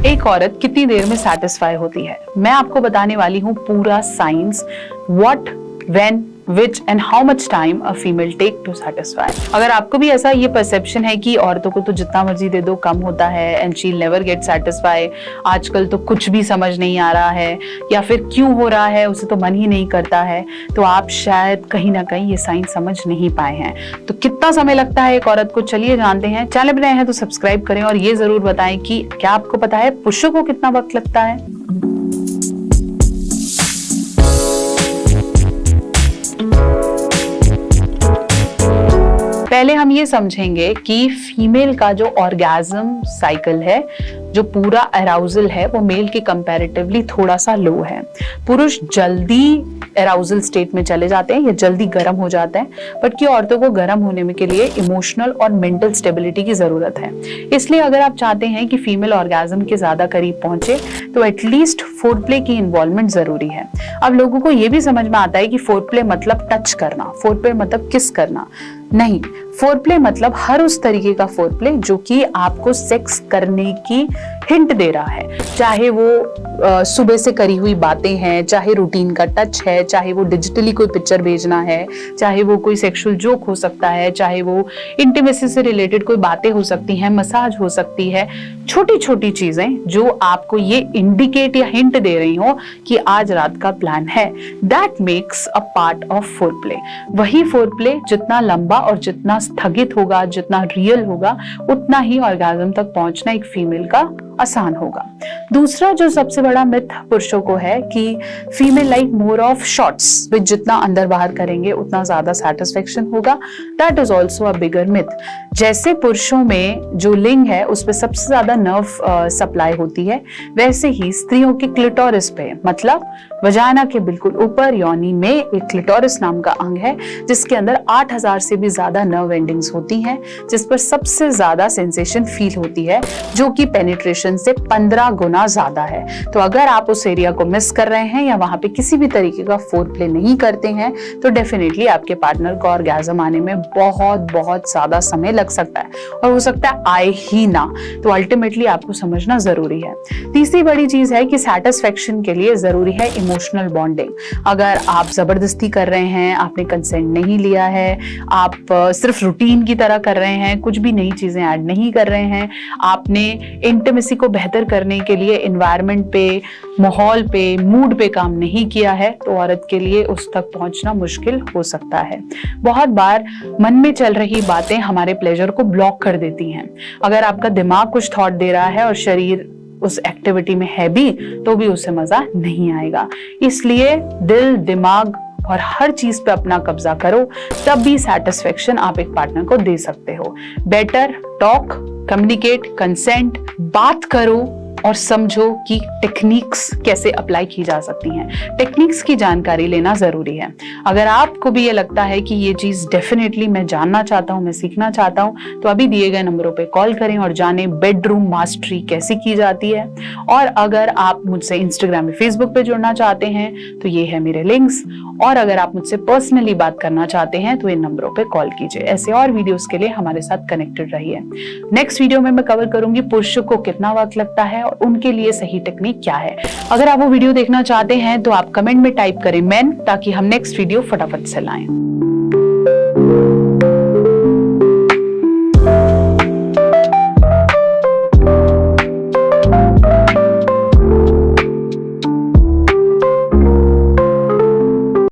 एक औरत कितनी देर में सेटिस्फाई होती है? मैं आपको बताने वाली हूँ पूरा science, what, when, which and how much time a female take to satisfy। अगर आपको भी ऐसा ये परसेप्शन है कि औरतों को तो जितना मर्जी दे दो कम होता है and she'll never get satisfy, आजकल तो कुछ भी समझ नहीं आ रहा है या फिर क्यों हो रहा है उसे तो मन ही नहीं करता है, तो आप शायद कहीं ना कहीं ये साइंस समझ नहीं पाए हैं। तो कितना समय लगता है एक औरत को, चलिए जानते हैं। चैनल पर नए हैं तो सब्सक्राइब करें और ये जरूर बताएं कि क्या आपको पता है पुरुषों को कितना वक्त लगता है? पहले हम ये समझेंगे कि फीमेल का जो ऑर्गेज्म साइकिल है, जो पूरा अराउजल है, वो मेल के कंपैरेटिवली थोड़ा सा लो है। पुरुष जल्दी अराउजल स्टेट में चले जाते हैं या जल्दी गर्म हो जाते हैं, बट कि औरतों को गर्म होने के लिए इमोशनल और मेंटल स्टेबिलिटी की जरूरत है। इसलिए अगर आप चाहते हैं कि फीमेल ऑर्गेज्म के ज्यादा करीब पहुंचे तो एटलीस्ट फोरप्ले की इन्वॉल्वमेंट जरूरी है। अब लोगों को यह भी समझ में आता है कि फोरप्ले मतलब टच करना, फोरप्ले मतलब किस करना, नहीं। फोरप्ले मतलब हर उस तरीके का फोरप्ले जो कि आपको सेक्स करने की हिंट दे रहा है, चाहे वो सुबह से करी हुई बातें हैं, चाहे रूटीन का टच है, चाहे वो डिजिटली कोई पिक्चर भेजना है, चाहे वो कोई सेक्सुअल जोक हो सकता है, चाहे वो इंटीमेसी से रिलेटेड कोई बातें हो सकती हैं, मसाज हो सकती है, छोटी छोटी चीजें जो आपको ये इंडिकेट या हिंट दे रही हो कि आज रात का प्लान है, that makes a part of foreplay. वही फोरप्ले जितना लंबा और जितना स्थगित होगा, जितना रियल होगा, उतना ही ऑर्गेज्म तक पहुंचना एक फीमेल का आसान होगा। दूसरा जो सबसे बड़ा मिथ पुरुषों को है कि female like more of shots, which जितना अंदर बाहर करेंगे उतना ज्यादा सेटिस्फेक्शन होगा। That is also a bigger myth. जैसे पुरुषों में जो लिंग है उस पे सबसे ज्यादा नर्व सप्लाई होती है, वैसे ही स्त्रियों के क्लिटोरिस पे, मतलब वजाना के बिल्कुल ऊपर योनि में एक क्लिटोरिस नाम का अंग है जिसके अंदर 8000 से भी ज्यादा नर्व एंडिंग्स होती हैं, जिस पर सबसे ज्यादा सेंसेशन फील होती है, जो कि पेनिट्रेशन से 15 गुना ज्यादा है। तो अगर आप उस एरिया को मिस कर रहे हैं या वहां पे किसी भी तरीके का फोरप्ले नहीं करते हैं तो डेफिनेटली आपके पार्टनर को ऑर्गेज्म आने में बहुत बहुत ज्यादा समय लग सकता है और हो सकता है आए ही ना। तो अल्टीमेटली आपको समझना जरूरी है। तीसरी बड़ी चीज है कि सेटिस्फेक्शन के लिए जरूरी है इमोशनल बॉन्डिंग। अगर आप जबरदस्ती कर रहे हैं, आपने कंसेंट नहीं लिया है, आप सिर्फ रूटीन की तरह कर रहे हैं, कुछ भी नई चीजें ऐड नहीं कर रहे हैं, आपने इंटीमेसी को बेहतर करने के लिए एनवायरनमेंट पे, माहौल पे, मूड पे काम नहीं किया है, तो औरत के लिए उस तक पहुंचना मुश्किल हो सकता है। बहुत बार मन में चल रही बातें हमारे प्लेजर को ब्लॉक कर देती हैं। अगर आपका दिमाग कुछ थॉट दे रहा है और शरीर उस एक्टिविटी में है भी, तो भी उसे मजा नहीं आएगा। इसलिए दिल, दिमाग और हर चीज पे अपना कब्जा करो, तब भी सेटिस्फेक्शन आप एक पार्टनर को दे सकते हो। बेटर टॉक, कम्युनिकेट, कंसेंट, बात करो और समझो कि टेक्निक्स कैसे अप्लाई की जा सकती हैं। टेक्निक्स की जानकारी लेना जरूरी है। अगर आपको भी ये लगता है कि ये चीज डेफिनेटली मैं जानना चाहता हूँ, मैं सीखना चाहता हूँ, तो अभी दिए गए नंबरों पे कॉल करें और जाने बेडरूम मास्टरी कैसे की जाती है। और अगर आप मुझसे इंस्टाग्राम या फेसबुक पे जुड़ना चाहते हैं तो ये है मेरे लिंक्स, और अगर आप मुझसे पर्सनली बात करना चाहते हैं तो इन नंबरों पे कॉल कीजिए। ऐसे और वीडियोस के लिए हमारे साथ कनेक्टेड रहिए। नेक्स्ट वीडियो में मैं कवर करूंगी पुरुषों को कितना वक्त लगता है और उनके लिए सही टेक्निक क्या है। अगर आप वो वीडियो देखना चाहते हैं तो आप कमेंट में टाइप करें मेन, ताकि हम नेक्स्ट वीडियो फटाफट से लाएं।